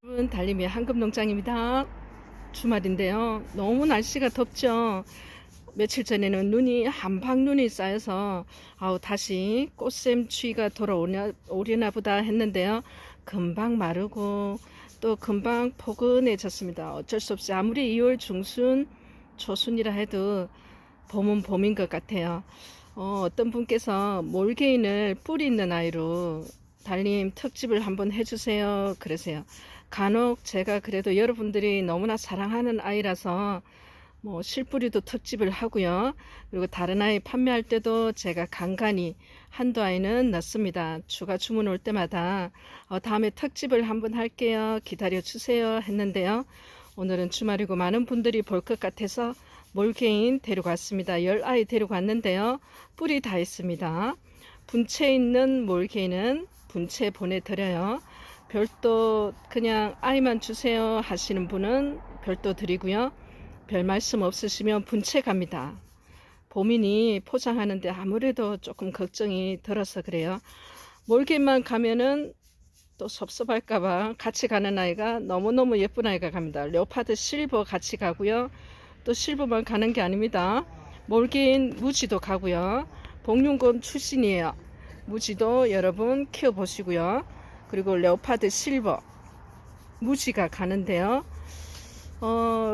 여러분, 달림의 한금농장입니다. 주말인데요. 너무 날씨가 덥죠. 며칠 전에는 눈이 한방눈이 쌓여서 다시 꽃샘추위가 돌아오려나 보다 했는데요. 금방 마르고 또 금방 포근해졌습니다. 어쩔 수 없이 아무리 2월 중순 초순이라 해도 봄은 봄인 것 같아요. 어떤 분께서 몰개인을 뿌리 있는 아이로 달님 특집을 한번 해주세요 그러세요. 간혹 제가 그래도 여러분들이 너무나 사랑하는 아이라서 실뿌리도 특집을 하고요. 그리고 다른 아이 판매할 때도 제가 간간히 한두 아이는 넣습니다. 추가 주문 올 때마다 다음에 특집을 한번 할게요. 기다려 주세요 했는데요. 오늘은 주말이고 많은 분들이 볼 것 같아서 몰개인 데려갔습니다. 10아이 데려갔는데요. 뿌리 다 있습니다. 분채 있는 몰개인은 분채 보내드려요. 별도 그냥 아이만 주세요 하시는 분은 별도 드리고요. 별 말씀 없으시면 분채 갑니다. 봄이니 포장하는데 아무래도 조금 걱정이 들어서 그래요. 몰개인만 가면은 또 섭섭할까봐 같이 가는 아이가 너무너무 예쁜 아이가 갑니다. 레오파드 실버 같이 가고요. 또 실버만 가는 게 아닙니다. 몰개인 무지도 가고요. 복륜곰 출신이에요. 무지도 여러분 키워보시고요. 그리고 레오파드 실버 무지가 가는데요.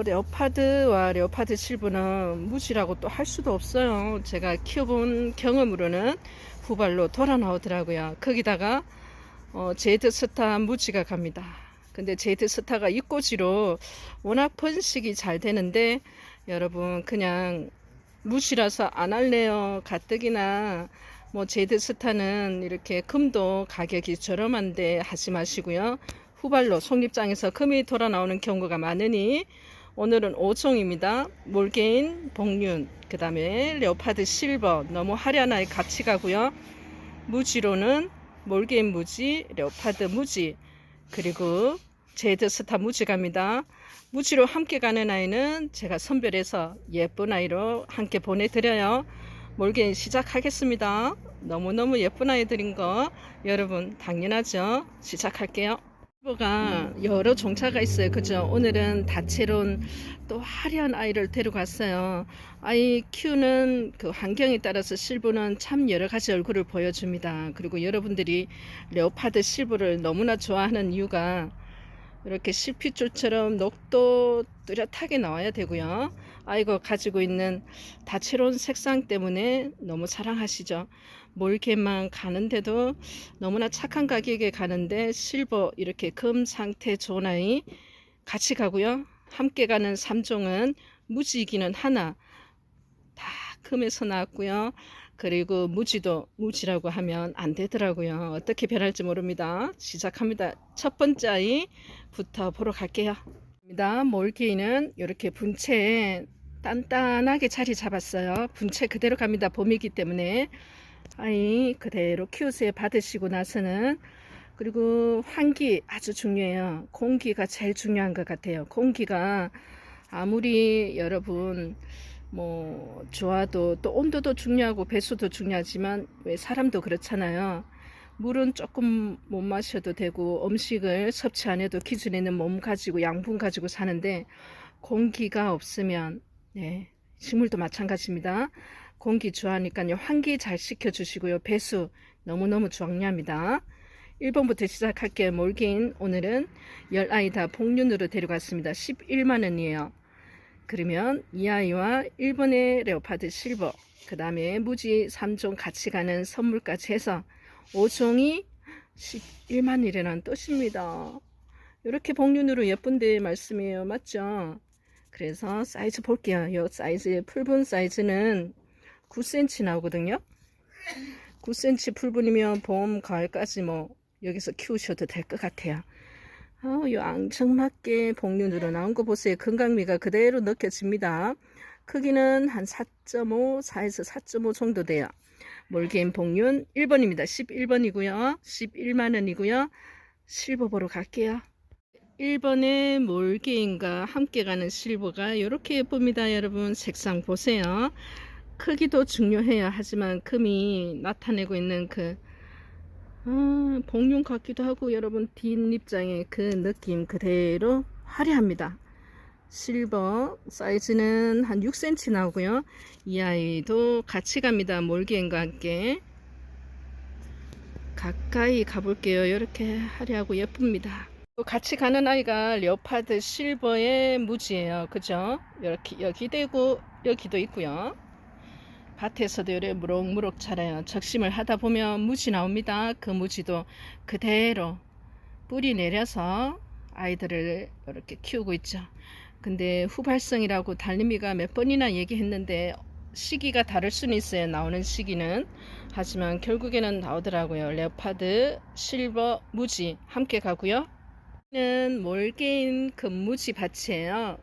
레오파드와 레오파드 실버는 무지라고 또 할 수도 없어요. 제가 키워본 경험으로는 후발로 돌아 나오더라고요. 거기다가 제드스타 무지가 갑니다. 근데 제드스타가 입꼬지로 워낙 번식이 잘 되는데 여러분 그냥 무지라서 안 할래요. 가뜩이나 제드스타는 이렇게 금도 가격이 저렴한데 하지 마시고요. 후발로 속립장에서 금이 돌아 나오는 경우가 많으니 오늘은 5종입니다. 몰개인, 복륜, 그 다음에 레오파드 실버 너무 화려한 아이 같이 가고요. 무지로는 몰개인 무지, 레오파드 무지, 그리고 제드스타 무지 갑니다. 무지로 함께 가는 아이는 제가 선별해서 예쁜 아이로 함께 보내드려요. 몰개인 시작하겠습니다. 너무너무 예쁜 아이들인 거 여러분 당연하죠. 시작할게요. 실버가 여러 종차가 있어요. 그죠? 오늘은 다채로운 또 화려한 아이를 데려갔어요. 아이 키우는 그 환경에 따라서 실버는 참 여러 가지 얼굴을 보여줍니다. 그리고 여러분들이 레오파드 실버를 너무나 좋아하는 이유가 이렇게 실핏줄처럼 녹도 뚜렷하게 나와야 되고요. 아이가 가지고 있는 다채로운 색상 때문에 너무 사랑하시죠. 몰개만 가는데도 너무나 착한 가격에 가는데 실버 이렇게 금 상태 좋은 아이 같이 가고요. 함께 가는 3종은 무지기는 하나 다 금에서 나왔고요. 그리고 무지도 무지라고 하면 안 되더라고요. 어떻게 변할지 모릅니다. 시작합니다. 첫 번째 아이부터 보러 갈게요. 몰개인은 이렇게 분채에 단단하게 자리 잡았어요. 분채 그대로 갑니다. 봄이기 때문에 아이 그대로 키우세요. 받으시고 나서는 그리고 환기 아주 중요해요. 공기가 제일 중요한 것 같아요. 공기가 아무리 여러분 좋아도 또 온도도 중요하고 배수도 중요하지만 왜 사람도 그렇잖아요. 물은 조금 못 마셔도 되고 음식을 섭취 안 해도 기준에 있는 몸 가지고 양분 가지고 사는데 공기가 없으면 식물도 마찬가지입니다. 공기 좋아하니까요. 환기 잘 시켜주시고요. 배수 너무너무 중요합니다. 1번부터 시작할게요. 몰개인 오늘은 10아이 다 복륜으로 데려갔습니다. 11만원이에요. 그러면 이 아이와 1번의 레오파드 실버 그 다음에 무지 3종 같이 가는 선물까지 해서 5종이 11만원이라는 뜻입니다. 이렇게 복륜으로 예쁜데 말씀이에요. 맞죠? 그래서 사이즈 볼게요. 이 사이즈의 풀분 사이즈는 9cm 나오거든요. 9cm 풀분이면 봄, 가을까지 여기서 키우셔도 될 것 같아요. 이 앙증맞게 복륜으로 나온 거 보세요. 건강미가 그대로 느껴집니다. 크기는 한 4.5, 4에서 4.5 정도 돼요. 몰개인 복륜 1번입니다. 11번이고요. 11만원이고요. 실버 보러 갈게요. 1번의 몰개인과 함께 가는 실버가 이렇게 예쁩니다. 여러분 색상 보세요. 크기도 중요해요. 하지만 금이 나타내고 있는 그 복륜 같기도 하고 여러분 뒷입장의 그 느낌 그대로 화려합니다. 실버 사이즈는 한 6cm 나오고요. 이 아이도 같이 갑니다. 몰개인과 함께 가까이 가볼게요. 이렇게 화려하고 예쁩니다. 또 같이 가는 아이가 레오파드 실버의 무지예요. 그죠? 이렇게 여기 되고 여기도 있고요. 밭에서도 이렇게 무럭무럭 자라요. 적심을 하다 보면 무지 나옵니다. 그 무지도 그대로 뿌리 내려서 아이들을 이렇게 키우고 있죠. 근데 후발성이라고 달님이가 몇 번이나 얘기했는데 시기가 다를 수는 있어요. 나오는 시기는. 하지만 결국에는 나오더라고요. 레오파드 실버 무지 함께 가고요. 는 몰개인 금무지 밭이에요.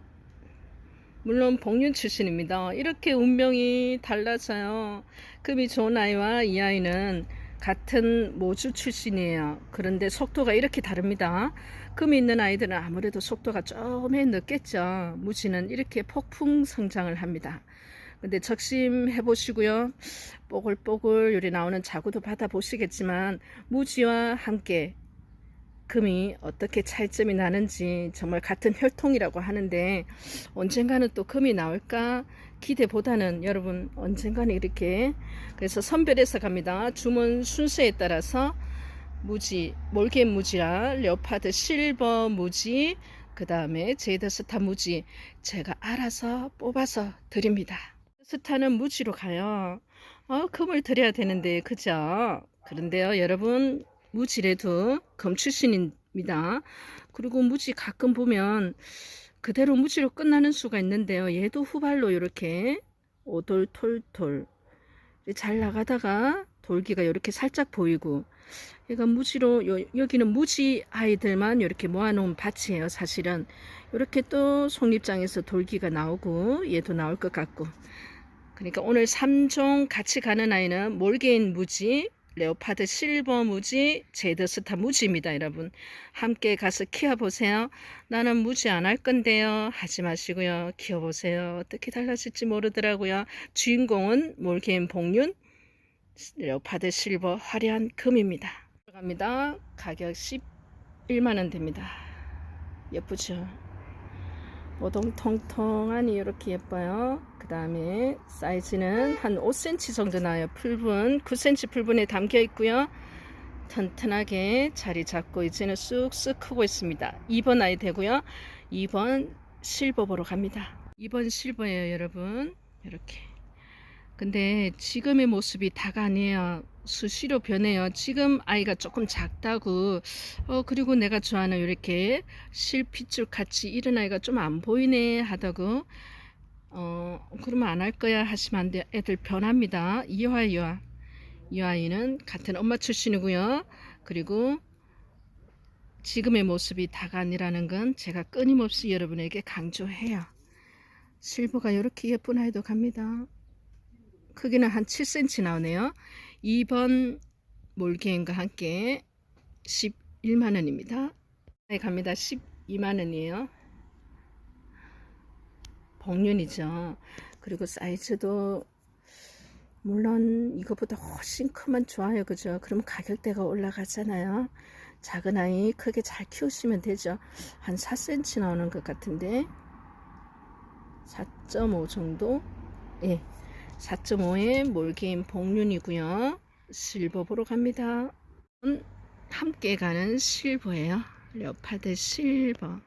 물론 복륜 출신입니다. 이렇게 운명이 달라져요. 금이 좋은 아이와 이 아이는 같은 모주 출신이에요. 그런데 속도가 이렇게 다릅니다. 금이 있는 아이들은 아무래도 속도가 조금 늦겠죠. 무지는 이렇게 폭풍 성장을 합니다. 근데 적심해 보시고요. 뽀글뽀글 요리 나오는 자구도 받아 보시겠지만 무지와 함께 금이 어떻게 차이점이 나는지 정말 같은 혈통이라고 하는데 언젠가는 또 금이 나올까 기대보다는 여러분 언젠가는 이렇게 그래서 선별해서 갑니다. 주문 순서에 따라서 무지, 몰개인 무지라 레오파드 실버 무지 그 다음에 제이더스타 무지 제가 알아서 뽑아서 드립니다. 스타는 무지로 가요. 금을 드려야 되는데 그죠? 그런데요 여러분 무지래도 검 출신입니다. 그리고 무지 가끔 보면 그대로 무지로 끝나는 수가 있는데요. 얘도 후발로 이렇게 오돌톨톨 잘 나가다가 돌기가 이렇게 살짝 보이고 얘가 무지로 여기는 무지 아이들만 이렇게 모아놓은 밭이에요. 사실은 이렇게 또 속립장에서 돌기가 나오고 얘도 나올 것 같고 그러니까 오늘 3종 같이 가는 아이는 몰개인 무지 레오파드 실버 무지, 제이더스타 무지입니다. 여러분 함께 가서 키워보세요. 나는 무지 안 할 건데요. 하지 마시고요. 키워보세요. 어떻게 달라질지 모르더라고요. 주인공은 몰개인 복륜, 레오파드 실버 화려한 금입니다. 들어갑니다. 가격 11만원 됩니다. 예쁘죠? 오동통통하니 이렇게 예뻐요. 그 다음에 사이즈는 한 5cm 정도 나요. 풀분 9cm 풀분에 담겨 있고요. 튼튼하게 자리 잡고 이제는 쑥쑥 크고 있습니다. 2번 아이 되고요. 2번 실버 보러 갑니다. 2번 실버예요 여러분. 이렇게 근데 지금의 모습이 다가 아니에요. 수시로 변해요. 지금 아이가 조금 작다고 그리고 내가 좋아하는 이렇게 실핏줄 같이 이런 아이가 좀 안 보이네 하다고 그러면 안 할 거야 하시면 안 돼요. 애들 변합니다. 이화 이 아이는 같은 엄마 출신이고요. 그리고 지금의 모습이 다가 아니라는 건 제가 끊임없이 여러분에게 강조해요. 실버가 이렇게 예쁜 아이도 갑니다. 크기는 한 7cm 나오네요. 2번 몰개인과 함께 11만원입니다. 갑니다. 12만원이에요. 복륜이죠. 그리고 사이즈도 물론 이거보다 훨씬 크면 좋아요. 그죠? 그럼 가격대가 올라가잖아요. 작은 아이 크게 잘 키우시면 되죠. 한 4cm 나오는 것 같은데 4.5 정도? 예. 4.5의 몰개인 복륜이고요. 실버 보러 갑니다. 함께 가는 실버예요. 레오파드 실버.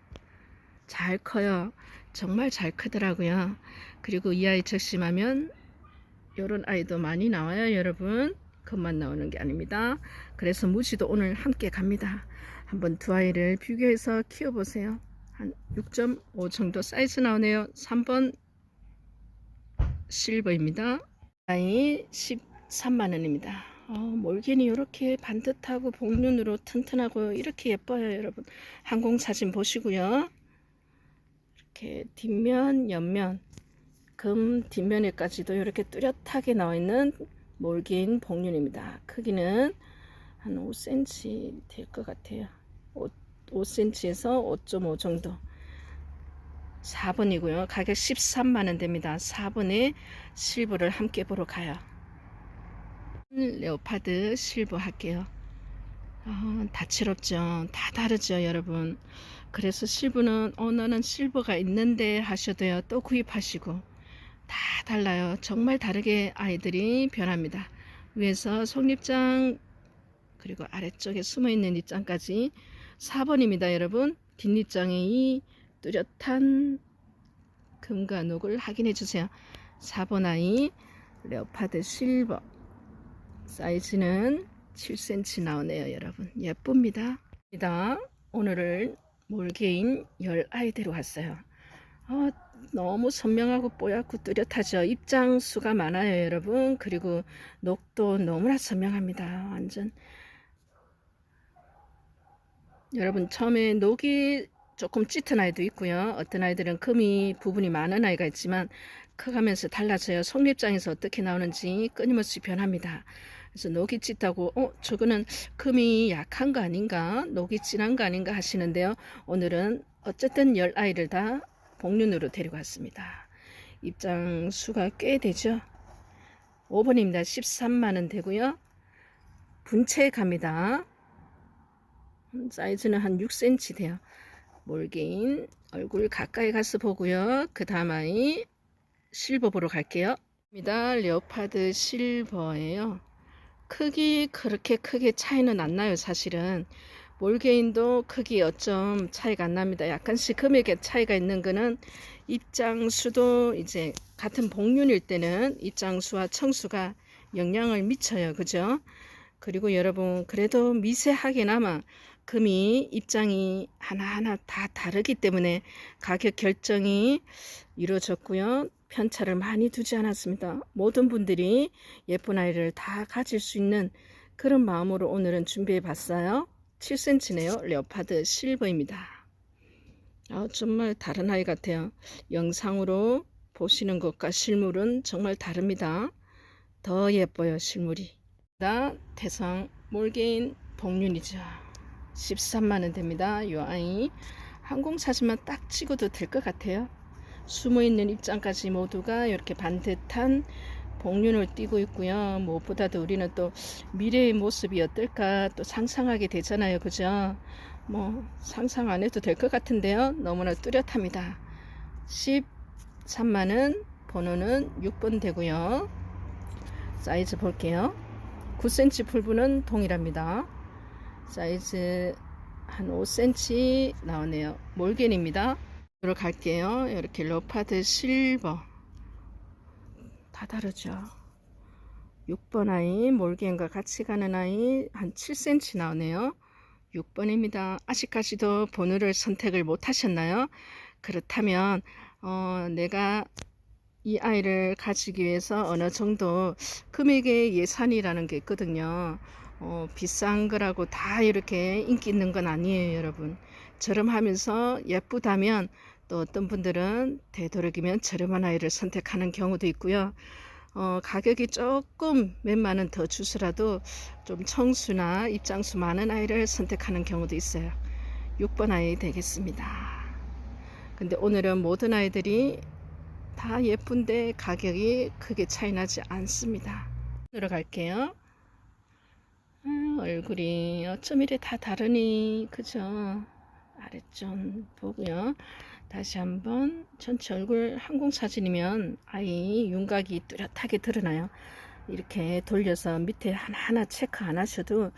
잘 커요. 정말 잘 크더라고요. 그리고 이 아이 적심하면 이런 아이도 많이 나와요. 여러분 금만 나오는 게 아닙니다. 그래서 무지도 오늘 함께 갑니다. 한번 두 아이를 비교해서 키워보세요. 한 6.5 정도 사이즈 나오네요. 3번 실버입니다. 아이 13만원입니다. 몰개인이 이렇게 반듯하고 복륜으로 튼튼하고 이렇게 예뻐요. 여러분 항공사진 보시고요. 이렇게 뒷면 옆면 금 뒷면에까지도 이렇게 뚜렷하게 나와 있는 몰개인 복륜입니다. 크기는 한 5cm 될 것 같아요. 5cm에서 5.5 정도. 4번이고요. 가격 13만원 됩니다. 4번에 실버를 함께 보러 가요. 레오파드 실버 할게요. 다채롭죠. 다 다르죠, 여러분. 그래서 실브는 너는 실버가 있는데 하셔도요. 또 구입하시고 다 달라요. 정말 다르게 아이들이 변합니다. 위에서 속립장 그리고 아래쪽에 숨어있는 입장까지 4번입니다, 여러분. 뒷입장에 이 뚜렷한 금과 녹을 확인해 주세요. 4번 아이 레오파드 실버 사이즈는 7cm 나오네요, 여러분. 예쁩니다. 오늘은 몰개인 10아이대로 왔어요. 너무 선명하고 뽀얗고 뚜렷하죠. 입장수가 많아요, 여러분. 그리고 녹도 너무나 선명합니다. 완전 여러분, 처음에 녹이 조금 짙은 아이도 있고요. 어떤 아이들은 금이 부분이 많은 아이가 있지만 커가면서 달라져요. 속립장에서 어떻게 나오는지 끊임없이 변합니다. 그래서 녹이 짙다고 저거는 금이 약한 거 아닌가, 녹이 진한 거 아닌가 하시는데요. 오늘은 어쨌든 10아이를 다 복륜으로 데리고 왔습니다. 입장 수가 꽤 되죠. 5번입니다. 13만원 되고요. 분채 갑니다. 사이즈는 한 6cm 돼요. 몰개인 얼굴 가까이 가서 보고요. 그 다음 아이 실버 보러 갈게요. 레오파드 실버예요. 크기 그렇게 크게 차이는 안 나요. 사실은 몰개인도 크기 어쩜 차이가 안 납니다. 약간씩 금액의 차이가 있는 거는 입장수도 이제 같은 복륜일 때는 입장수와 청수가 영향을 미쳐요. 그죠? 그리고 여러분 그래도 미세하게나마 금이 입장이 하나하나 다 다르기 때문에 가격 결정이 이루어졌고요. 편차를 많이 두지 않았습니다. 모든 분들이 예쁜 아이를 다 가질 수 있는 그런 마음으로 오늘은 준비해 봤어요. 7cm네요. 레오파드 실버입니다. 정말 다른 아이 같아요. 영상으로 보시는 것과 실물은 정말 다릅니다. 더 예뻐요, 실물이. 태성 몰개인 복륜이죠. 13만원 됩니다. 이 아이 항공사진만 딱 찍어도 될 것 같아요. 숨어있는 입장까지 모두가 이렇게 반듯한 복륜을 띠고 있고요. 무엇보다도 우리는 또 미래의 모습이 어떨까 또 상상하게 되잖아요. 그죠? 뭐 상상 안 해도 될 것 같은데요. 너무나 뚜렷합니다. 13만원, 번호는 6번 되고요. 사이즈 볼게요. 9cm 풀분은 동일합니다. 사이즈 한 5cm 나오네요. 몰개인입니다. 이로 갈게요. 이렇게 레오파드 실버 다 다르죠. 6번 아이 몰개인과 같이 가는 아이 한 7cm 나오네요. 6번입니다. 아직까지도 번호를 선택을 못 하셨나요? 그렇다면 내가 이 아이를 가지기 위해서 어느 정도 금액의 예산이라는 게 있거든요. 비싼 거라고 다 이렇게 인기 있는 건 아니에요, 여러분. 저렴하면서 예쁘다면 또 어떤 분들은 되도록이면 저렴한 아이를 선택하는 경우도 있고요. 가격이 조금 몇만 원 더 주시라도 좀 청수나 입장수 많은 아이를 선택하는 경우도 있어요. 6번 아이 되겠습니다. 근데 오늘은 모든 아이들이 다 예쁜데 가격이 크게 차이 나지 않습니다. 들어갈게요. 얼굴이 어쩜 이래 다 다르니, 그죠? 아래쪽 보고요. 다시 한번 전체 얼굴 항공사진이면 아이 윤곽이 뚜렷하게 드러나요. 이렇게 돌려서 밑에 하나하나 체크 안 하셔도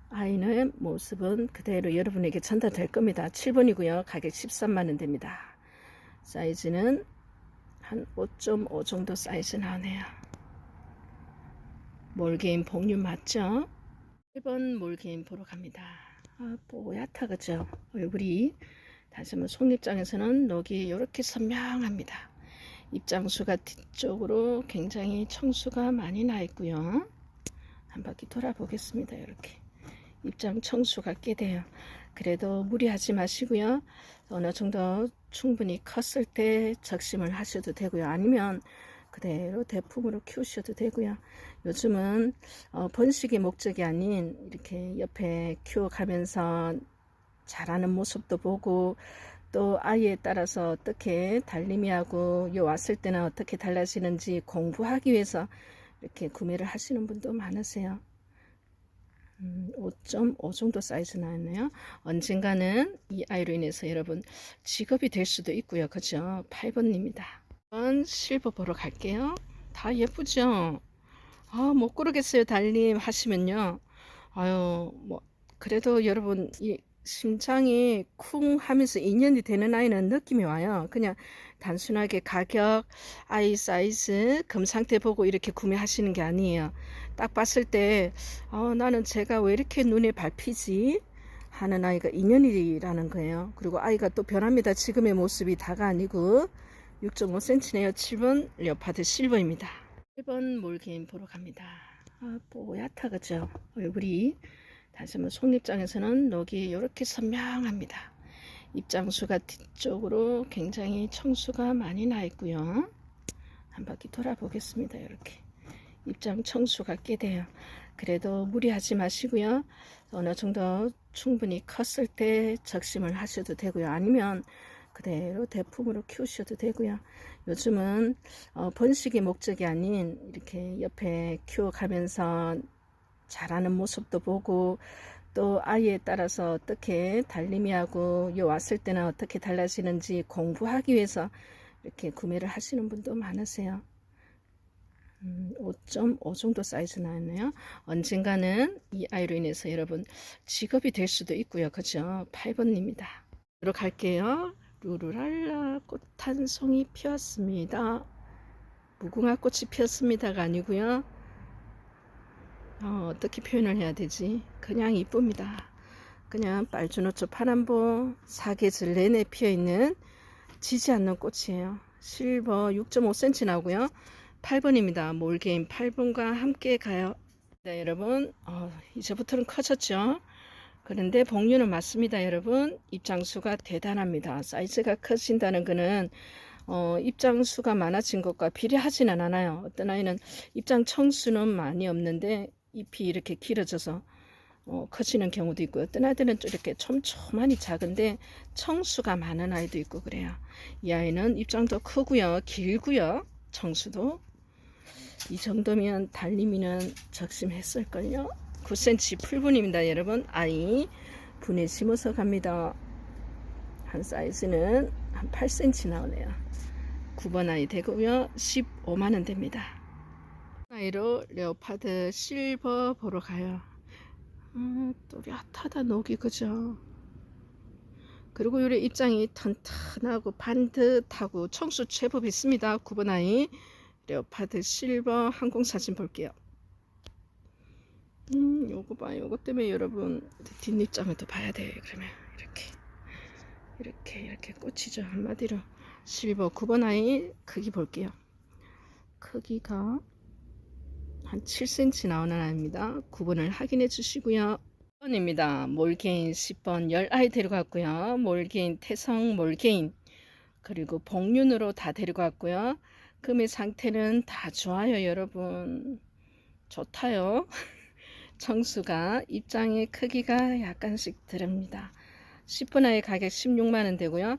아이는 모습은 그대로 여러분에게 전달될 겁니다. 7번이고요. 가격 13만원 됩니다. 사이즈는 한 5.5 정도 사이즈 나오네요. 몰개인 복륜 맞죠? 1번 몰개인 보러 갑니다. 뽀얗다, 그죠? 얼굴이 다시 한번 속립장에서는 녹이 이렇게 선명합니다. 입장수가 뒤쪽으로 굉장히 청수가 많이 나 있고요. 한 바퀴 돌아보겠습니다. 이렇게 입장 청수가 꽤 돼요. 그래도 무리하지 마시고요. 어느 정도 충분히 컸을 때 적심을 하셔도 되고요. 아니면 그대로 대품으로 키우셔도 되고요. 요즘은 번식의 목적이 아닌 이렇게 옆에 키워가면서 자라는 모습도 보고 또 아이에 따라서 어떻게 달림이하고 왔을 때는 어떻게 달라지는지 공부하기 위해서 이렇게 구매를 하시는 분도 많으세요. 5.5 정도 사이즈 나왔네요. 언젠가는 이 아이로 인해서 여러분 직업이 될 수도 있고요. 그죠? 8번입니다. 1번 실버 보러 갈게요. 다 예쁘죠? 아, 못 고르겠어요. 달님 하시면요. 아유, 뭐, 그래도 여러분, 이 심장이 쿵 하면서 인연이 되는 아이는 느낌이 와요. 그냥 단순하게 가격, 아이 사이즈, 금 상태 보고 이렇게 구매하시는 게 아니에요. 딱 봤을 때, 나는 제가 왜 이렇게 눈에 밟히지? 하는 아이가 인연이라는 거예요. 그리고 아이가 또 변합니다. 지금의 모습이 다가 아니고 6.5cm네요. 7번 레오파드 실버입니다. 1번 몰개인 보러 갑니다. 아, 뽀얗다, 그죠? 얼굴이. 다시 한번 속립장에서는 녹이 이렇게 선명합니다. 입장수가 뒤쪽으로 굉장히 청수가 많이 나 있고요. 한 바퀴 돌아보겠습니다. 이렇게 입장 청수가 꽤 돼요. 그래도 무리하지 마시고요. 어느 정도 충분히 컸을 때 적심을 하셔도 되고요. 아니면 그대로 대품으로 키우셔도 되고요. 요즘은 번식이 목적이 아닌 이렇게 옆에 키워가면서 자라는 모습도 보고 또 아이에 따라서 어떻게 달림이하고 요 왔을 때는 어떻게 달라지는지 공부하기 위해서 이렇게 구매를 하시는 분도 많으세요. 5.5 정도 사이즈 나왔네요. 언젠가는 이 아이로 인해서 여러분 직업이 될 수도 있고요. 그죠? 8번입니다. 들어갈게요. 루루랄라 꽃 한 송이 피었습니다. 무궁화 꽃이 피었습니다가 아니고요. 어떻게 표현을 해야 되지? 그냥 이쁩니다. 그냥 빨주노초 파란보 사계절 내내 피어있는 지지 않는 꽃이에요. 실버 6.5cm 나오고요. 8번입니다. 몰개인 8번과 함께 가요. 네, 여러분 이제부터는 커졌죠. 그런데 복류는 맞습니다. 여러분 입장수가 대단합니다. 사이즈가 커진다는 것은 입장수가 많아진 것과 비례하지는 않아요. 어떤 아이는 입장 청수는 많이 없는데 잎이 이렇게 길어져서 커지는 경우도 있고, 어떤 아이들은 또 이렇게 촘촘하니 작은데 청수가 많은 아이도 있고 그래요. 이 아이는 입장도 크고요, 길고요, 청수도 이 정도면 달림이는 적심했을걸요. 9cm 풀분입니다. 여러분 아이 분에 심어서 갑니다. 한 사이즈는 한 8cm 나오네요. 9번 아이 되고요. 15만원 됩니다. 아이로 레오파드 실버 보러 가요. 또렷하다 녹이, 그죠? 그리고 요래 입장이 튼튼하고 반듯하고 청수 제법 있습니다. 9번 아이 레오파드 실버 항공사진 볼게요. 요거 봐요. 요거 때문에 여러분 뒷입장을 또 봐야 돼요. 그러면 이렇게 꽂히죠. 한마디로 실버 9번 아이 크기 볼게요. 크기가 한 7cm 나오는 아이입니다. 9번을 확인해 주시고요. 10번입니다. 몰개인 10번 10아이 데려갔고요. 몰개인 태성 몰개인 그리고 복륜으로 다 데려갔고요. 금의 상태는 다 좋아요. 여러분 좋다요. 청수가 입장의 크기가 약간씩 다릅니다. 10번 아이 가격 16만원 되고요.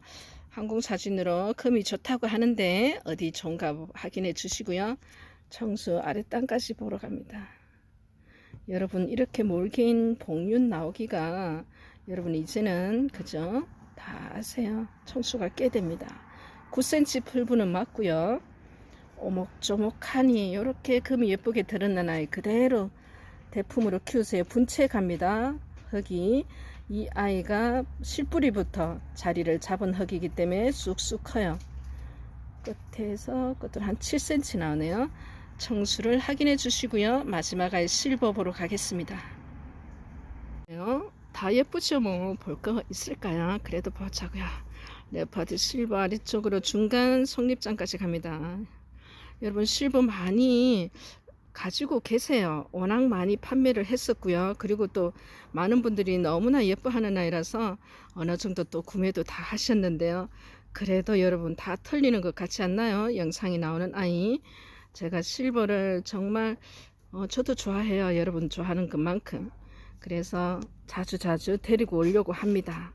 항공사진으로 금이 좋다고 하는데 어디 좋은가 확인해 주시고요. 청수 아랫단까지 보러 갑니다. 여러분 이렇게 몰개인 복륜 나오기가 여러분 이제는 그죠? 다 아세요. 청수가 꽤 됩니다. 9cm 풀분은 맞고요. 오목조목하니 이렇게 금이 예쁘게 드러난 아이 그대로 대품으로 키우세요. 분채 갑니다. 흙이 이 아이가 실뿌리부터 자리를 잡은 흙이기 때문에 쑥쑥 커요. 끝에서 끝으로 한 7cm 나오네요. 청수를 확인해 주시고요. 마지막 아이 실버 보러 가겠습니다. 다 예쁘죠? 뭐 볼 거 있을까요? 그래도 보자고요. 레오파드 실버 아래쪽으로 중간 속립장까지 갑니다. 여러분 실버 많이 가지고 계세요. 워낙 많이 판매를 했었고요. 그리고 또 많은 분들이 너무나 예뻐하는 아이라서 어느 정도 또 구매도 다 하셨는데요. 그래도 여러분 다 털리는 것 같지 않나요? 영상이 나오는 아이 제가 실버를 정말 저도 좋아해요. 여러분 좋아하는 것만큼. 그래서 자주 데리고 오려고 합니다.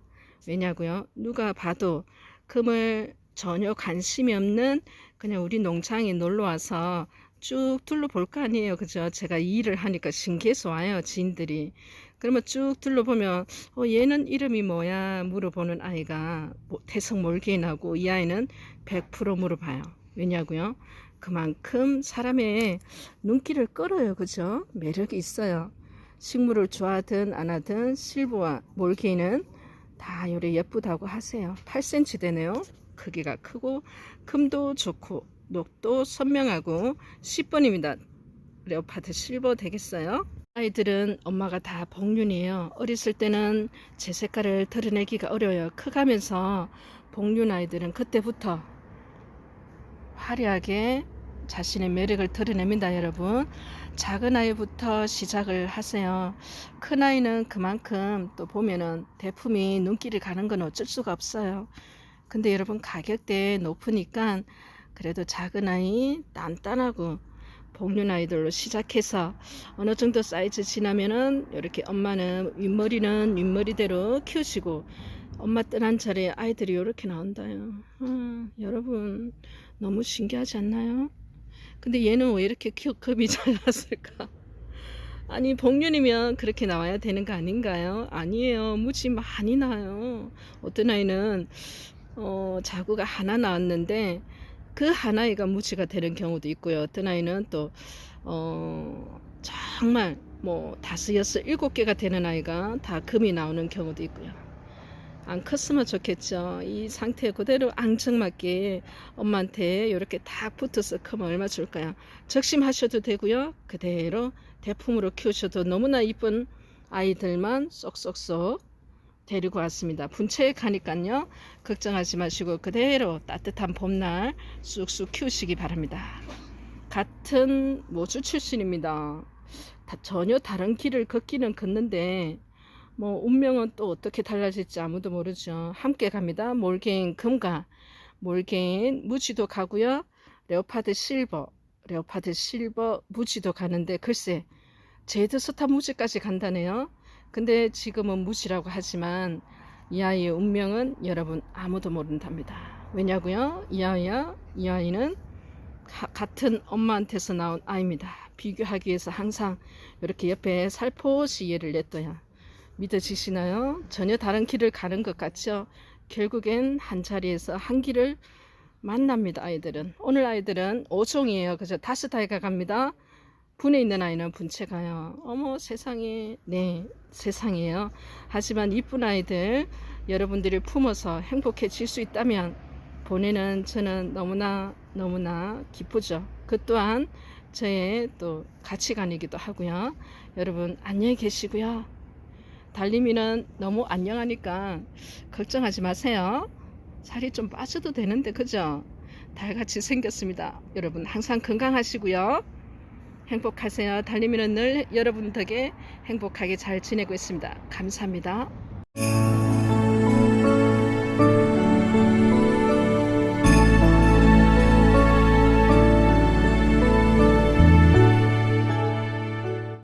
왜냐고요? 누가 봐도 금을 전혀 관심이 없는 그냥 우리 농장에 놀러와서 쭉 둘러볼 거 아니에요. 그죠? 제가 이 일을 하니까 신기해서 와요. 지인들이. 그러면 쭉 둘러보면 얘는 이름이 뭐야 물어보는 아이가 태성 몰개인하고 이 아이는 100% 물어봐요. 왜냐고요? 그만큼 사람의 눈길을 끌어요. 그죠? 매력이 있어요. 식물을 좋아하든 안 하든 실버와 몰개인은 다 요래 예쁘다고 하세요. 8cm 되네요. 크기가 크고 금도 좋고 녹도 선명하고 10번입니다. 레오파드 실버 되겠어요? 아이들은 엄마가 다 복륜이에요. 어렸을 때는 제 색깔을 드러내기가 어려워요. 커가면서 복륜 아이들은 그때부터 화려하게 자신의 매력을 드러냅니다. 여러분, 작은 아이부터 시작을 하세요. 큰 아이는 그만큼 또 보면은 대품이 눈길이 가는 건 어쩔 수가 없어요. 근데 여러분, 가격대 높으니까 그래도 작은 아이 단단하고 복륜 아이들로 시작해서 어느 정도 사이즈 지나면은 이렇게 엄마는 윗머리는 윗머리대로 키우시고 엄마 떠난 자리에 아이들이 이렇게 나온다요. 여러분, 너무 신기하지 않나요? 근데 얘는 왜 이렇게 급이 잘 났을까? 아니, 복륜이면 그렇게 나와야 되는 거 아닌가요? 아니에요. 무지 많이 나요. 어떤 아이는 자구가 하나 나왔는데 그 하나이가 무지가 되는 경우도 있고요. 어떤 아이는 또 정말 뭐 5, 6, 7개가 되는 아이가 다 금이 나오는 경우도 있고요. 안 컸으면 좋겠죠. 이 상태 그대로 앙증맞게 엄마한테 이렇게 딱 붙어서 크면 얼마 좋을까요? 적심하셔도 되고요. 그대로 대품으로 키우셔도 너무나 이쁜 아이들만 쏙쏙쏙 데리고 왔습니다. 분체에 가니까요. 걱정하지 마시고 그대로 따뜻한 봄날 쑥쑥 키우시기 바랍니다. 같은 모주 출신입니다. 전혀 다른 길을 걷기는 걷는데 뭐 운명은 또 어떻게 달라질지 아무도 모르죠. 함께 갑니다. 몰개인 금과 몰개인 무지도 가고요. 레오파드 실버 무지도 가는데 글쎄 제드스타 무지까지 간다네요. 근데 지금은 무지라고 하지만 이 아이의 운명은 여러분 아무도 모른답니다. 왜냐고요? 이 아이는 같은 엄마한테서 나온 아이입니다. 비교하기 위해서 항상 이렇게 옆에 살포시 얘를 냈어요. 믿어지시나요? 전혀 다른 길을 가는 것 같죠? 결국엔 한 자리에서 한 길을 만납니다. 아이들은 오늘 아이들은 5종이에요. 그죠? 5아이가 갑니다. 분에 있는 아이는 분체 가요. 어머 세상에. 네, 세상이에요. 하지만 이쁜 아이들 여러분들이 품어서 행복해질 수 있다면 보내는 저는 너무나 기쁘죠. 그 또한 저의 또 가치관이기도 하고요. 여러분 안녕히 계시고요. 달림이는 너무 안녕하니까 걱정하지 마세요. 살이 좀 빠져도 되는데 그죠? 달같이 생겼습니다. 여러분 항상 건강하시고요. 행복하세요. 달림이는 늘 여러분 덕에 행복하게 잘 지내고 있습니다. 감사합니다.